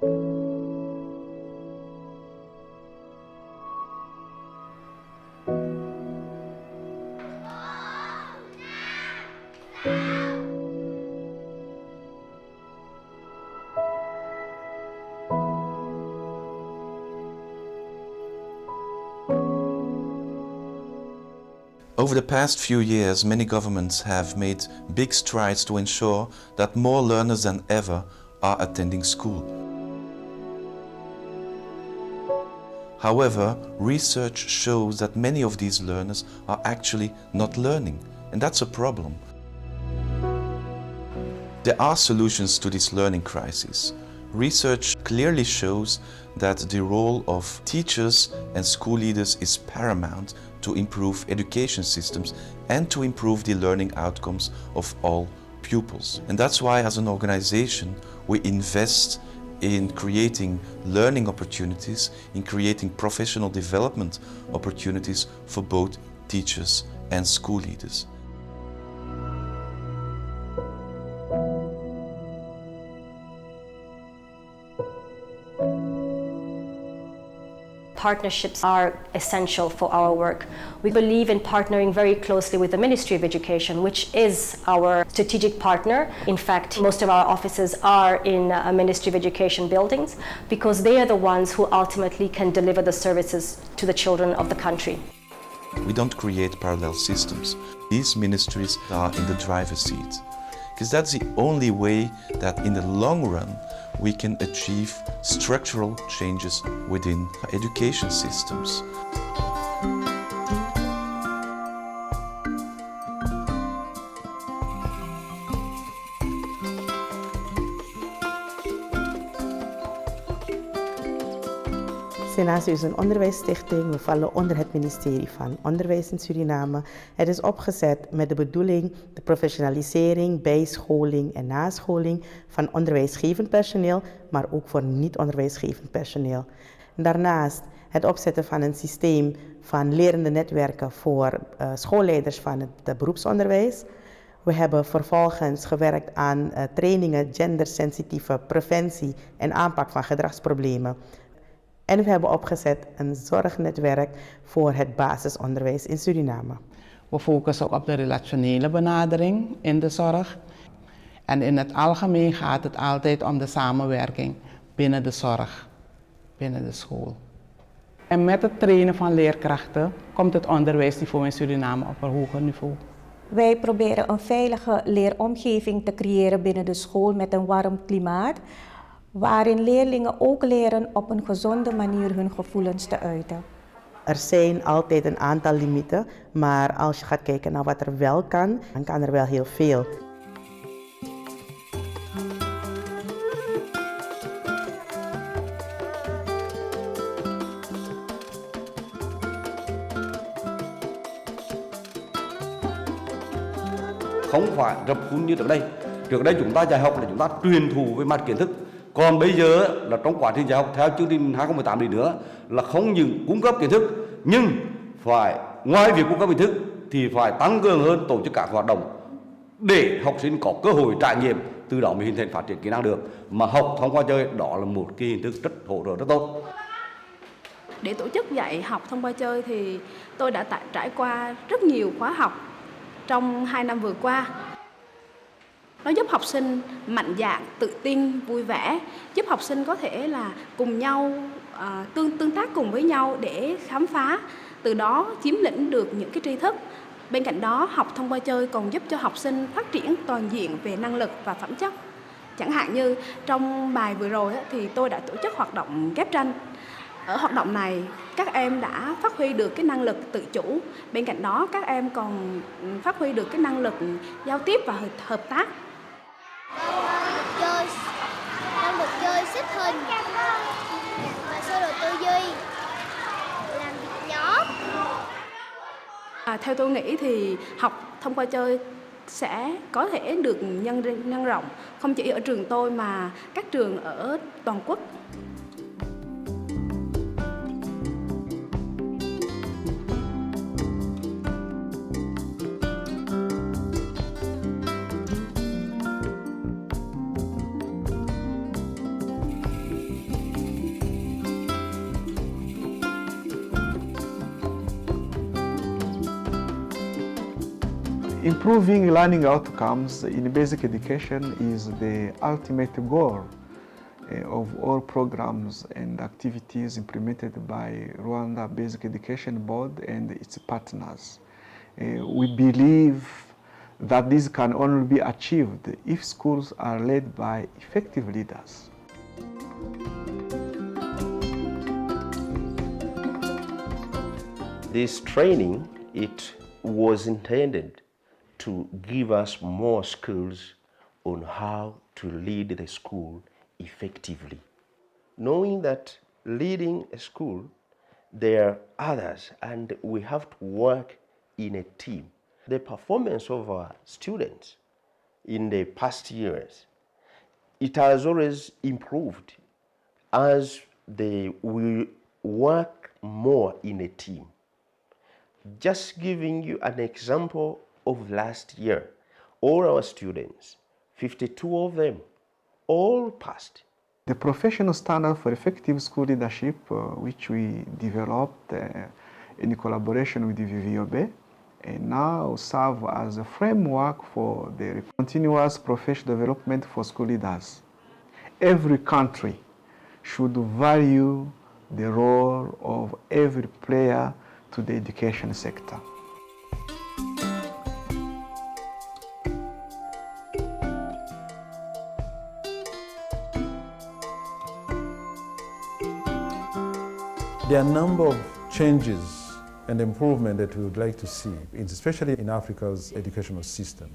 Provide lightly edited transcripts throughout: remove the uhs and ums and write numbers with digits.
Over the past few years, many governments have made big strides to ensure that more learners than ever are attending school. However, research shows that many of these learners are actually not learning, and that's a problem. There are solutions to this learning crisis. Research clearly shows that the role of teachers and school leaders is paramount to improve education systems and to improve the learning outcomes of all pupils. And that's why, as an organization, we invest in creating learning opportunities, in creating professional development opportunities for both teachers and school leaders. Partnerships are essential for our work. We believe in partnering very closely with the Ministry of Education, which is our strategic partner. In fact, most of our offices are in Ministry of Education buildings because they are the ones who ultimately can deliver the services to the children of the country. We don't create parallel systems. These ministries are in the driver's seat, because that's the only way that in the long run we can achieve structural changes within education systems. Sena's is een onderwijsstichting. We vallen onder het ministerie van Onderwijs in Suriname. Het is opgezet met de bedoeling de professionalisering, bijscholing en nascholing van onderwijsgevend personeel, maar ook voor niet-onderwijsgevend personeel. Daarnaast het opzetten van een systeem van lerende netwerken voor schoolleiders van het beroepsonderwijs. We hebben vervolgens gewerkt aan trainingen gendersensitieve preventie en aanpak van gedragsproblemen. En we hebben opgezet een zorgnetwerk voor het basisonderwijs in Suriname. We focussen op de relationele benadering in de zorg. En in het algemeen gaat het altijd om de samenwerking binnen de zorg, binnen de school. En met het trainen van leerkrachten komt het onderwijsniveau in Suriname op een hoger niveau. Wij proberen een veilige leeromgeving te creëren binnen de school met een warm klimaat, waarin leerlingen ook leren op een gezonde manier hun gevoelens te uiten. Er zijn altijd een aantal limieten, maar als je gaat kijken naar wat er wel kan, dan kan er wel heel veel. Không phải rập khuôn như trước đây. Trước đây chúng ta dạy học là chúng ta truyền thụ về mặt kiến thức. Còn bây giờ là trong quá trình dạy học theo chương trình 2018 này nữa là không những cung cấp kiến thức, nhưng phải ngoài việc cung cấp kiến thức thì phải tăng cường hơn tổ chức các hoạt động để học sinh có cơ hội trải nghiệm, từ đó mới hình thành phát triển kỹ năng được. Mà học thông qua chơi đó là một cái hình thức rất hỗ trợ rất tốt. Để tổ chức dạy học thông qua chơi thì tôi đã trải qua rất nhiều khóa học trong 2 năm vừa qua. Nó giúp học sinh mạnh dạn, tự tin, vui vẻ, giúp học sinh có thể là cùng nhau tương tác cùng với nhau để khám phá, từ đó chiếm lĩnh được những cái tri thức. Bên cạnh đó, học thông qua chơi còn giúp cho học sinh phát triển toàn diện về năng lực và phẩm chất. Chẳng hạn như trong bài vừa rồi thì tôi đã tổ chức hoạt động ghép tranh. Ở hoạt động này, các em đã phát huy được cái năng lực tự chủ. Bên cạnh đó, các em còn phát huy được cái năng lực giao tiếp và hợp tác. Đang được chơi xếp hình và sơ đồ tư duy, làm việc nhóm. Theo tôi nghĩ thì học thông qua chơi sẽ có thể được nhân rộng, không chỉ ở trường tôi mà các trường ở toàn quốc. Improving learning outcomes in basic education is the ultimate goal of all programs and activities implemented by Rwanda Basic Education Board and its partners. We believe that this can only be achieved if schools are led by effective leaders. This training, it was intended to give us more skills on how to lead the school effectively. Knowing that leading a school, there are others and we have to work in a team. The performance of our students in the past years, it has always improved as they will work more in a team. Just giving you an example of last year, all our students, 52 of them, all passed. The professional standard for effective school leadership, which we developed in collaboration with the VVOB, now serve as a framework for the continuous professional development for school leaders. Every country should value the role of every player to the education sector. There are a number of changes and improvement that we would like to see, especially in Africa's educational system.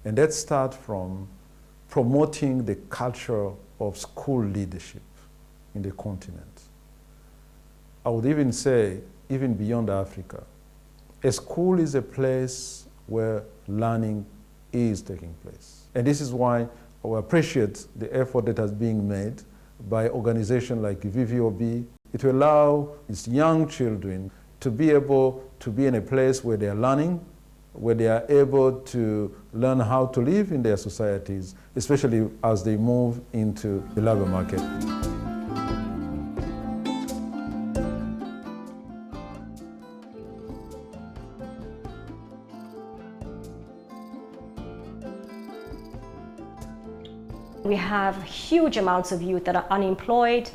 And that starts from promoting the culture of school leadership in the continent. I would even say, even beyond Africa, a school is a place where learning is taking place. And this is why I appreciate the effort that has been made by organizations like VVOB. It will allow these young children to be able to be in a place where they are learning, where they are able to learn how to live in their societies, especially as they move into the labor market. We have huge amounts of youth that are unemployed,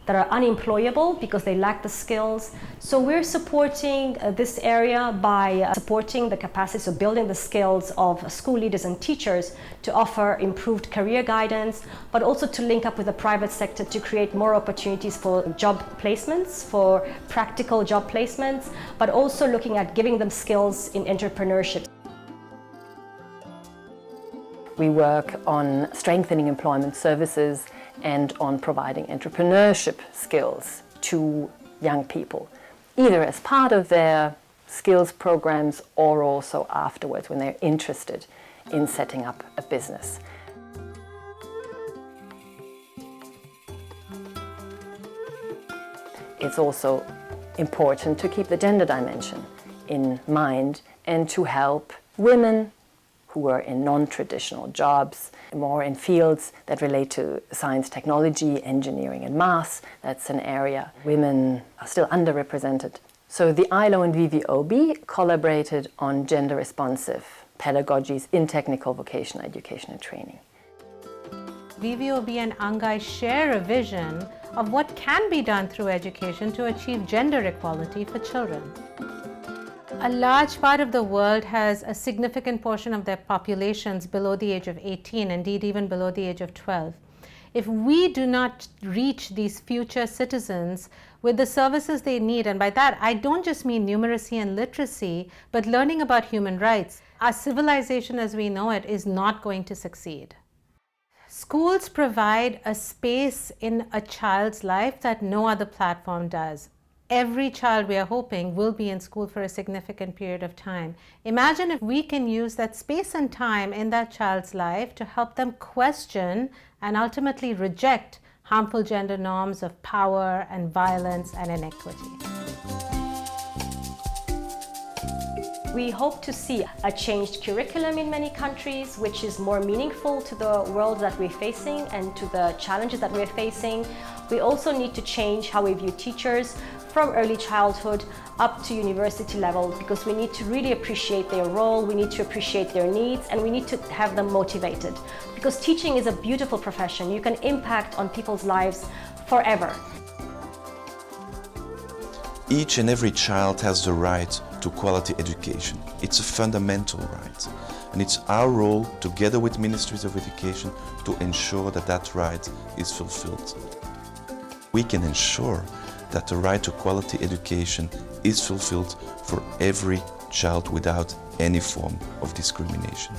that are unemployable because they lack the skills. So we're supporting this area by supporting the capacity, so building the skills of school leaders and teachers to offer improved career guidance, but also to link up with the private sector to create more opportunities for job placements, for practical job placements, but also looking at giving them skills in entrepreneurship. We work on strengthening employment services and on providing entrepreneurship skills to young people, either as part of their skills programs or also afterwards when they're interested in setting up a business. It's also important to keep the gender dimension in mind and to help women who are in non-traditional jobs, more in fields that relate to science, technology, engineering and maths. That's an area women are still underrepresented. So the ILO and VVOB collaborated on gender-responsive pedagogies in technical vocational education and training. VVOB and Angai share a vision of what can be done through education to achieve gender equality for children. A large part of the world has a significant portion of their populations below the age of 18, indeed even below the age of 12. If we do not reach these future citizens with the services they need, and by that I don't just mean numeracy and literacy, but learning about human rights, our civilization as we know it is not going to succeed. Schools provide a space in a child's life that no other platform does. Every child, we are hoping, will be in school for a significant period of time. Imagine if we can use that space and time in that child's life to help them question and ultimately reject harmful gender norms of power and violence and inequity. We hope to see a changed curriculum in many countries, which is more meaningful to the world that we're facing and to the challenges that we're facing. We also need to change how we view teachers from early childhood up to university level, because we need to really appreciate their role, we need to appreciate their needs, and we need to have them motivated. Because teaching is a beautiful profession. You can impact on people's lives forever. Each and every child has the right to quality education. It's a fundamental right. And it's our role, together with ministries of education, to ensure that that right is fulfilled. We can ensure that the right to quality education is fulfilled for every child without any form of discrimination.